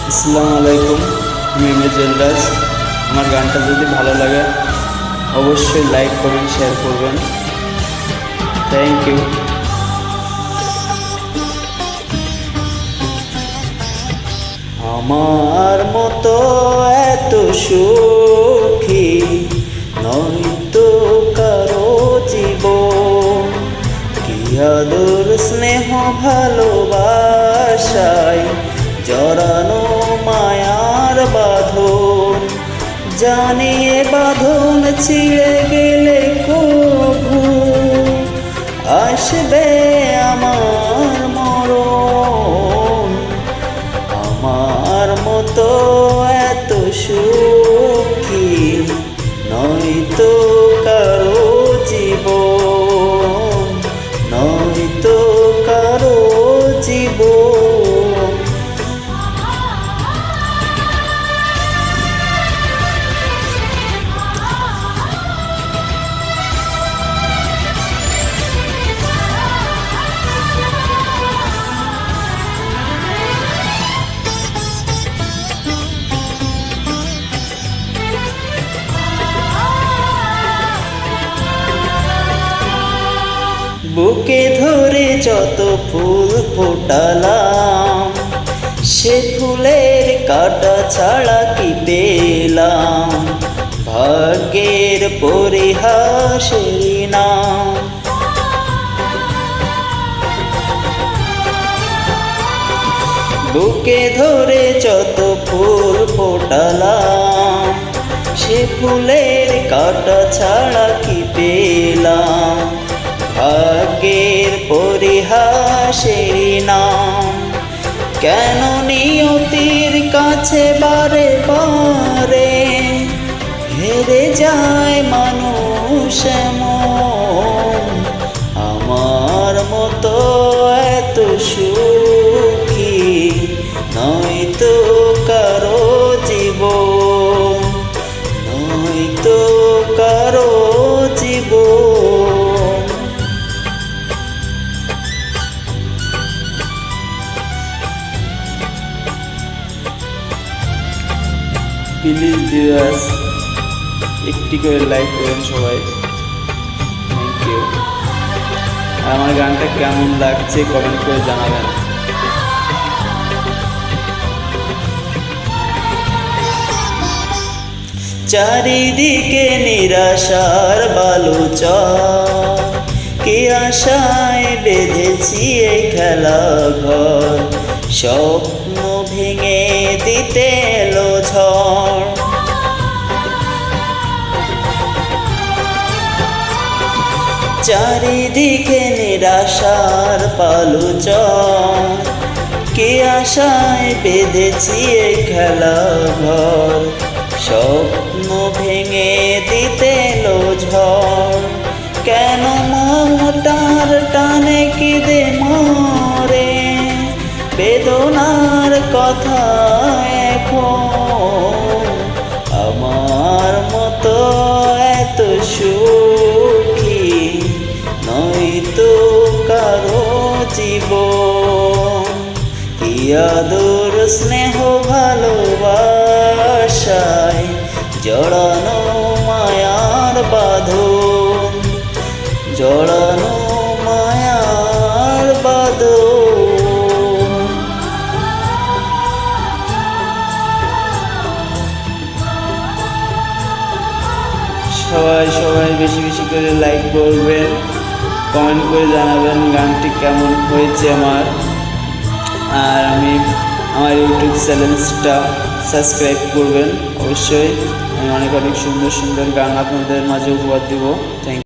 আসসালামু আলাইকুম, আমি মেজেলরাজ। আমার গানটা যদি ভালো লাগে অবশ্যই লাইক কমেন্ট শেয়ার করবেন। Thank you. আমার মতো এত সুখী নয়তো কারো জীবন, কি আদর স্নেহ ভালোবাসায় জড়ানো মায়ার বাঁধন। জানিয়ে বাঁধন ছিঁড়ে গেলে কভু আসবে আমার মরণ। আমার মতো এত সুখী নয়তো কারো জীবন, নয়তো কারো জীবন। বুকে ধরে যত ফুল ফোটালাম, সে ফুলের কাটা ছাড়া কি পেলাম? ভাগ্যের পরিহাসের নাম। বুকে ধরে যত ফুল ফোটালাম, সে ফুলের কাটা ছাড়া কি পেলাম? ভাগ্যের পরিহাসের নাম। কেন নিয়তির কাছে বারে বারে হেরে যায় মানুষ এমন? আমার মতো এত সুখী নয়তো কারো জীবন, নয়তো কারো জীবন। প্লিজ ভিউয়ার্স একটি করে লাইক করেন সবাই। Thank you. আমার গানটা কেমন লাগছে কমেন্ট করে জানাবেন। চারিদিকে নিরাশার বালুচর, কি আশায় বেঁধেছি এই খেলা ঘর। স্বপ্ন ভেঙে দিতে এলো ঝড়। চারিদিকে নিরাশার বালুচর, কি আশায় বেঁধেছি এই খেলা ঘর। স্বপ্ন ভেঙে দিতে এলো ঝড়। কেন মমতার টানে কেঁদে মরে বেদনার কথা এখন? আমার মতো এত সুখী নয়তো কারো জীবন। কি আদর স্নেহ ভালোবাসায় জড়ানো মায়ার বাঁধন, জড়ানো মায়ার বাঁধন। সবাই বেশি বেশি করে লাইক করবেন, কমেন্ট করে জানাবেন গানটি কেমন হয়েছে আমার। আর আমার ইউটিউব চ্যানেলটা সাবস্ক্রাইব করবেন অবশ্যই। আমি অনেক সুন্দর সুন্দর গান আপনাদের মাঝে উপহার দেব। Thank you.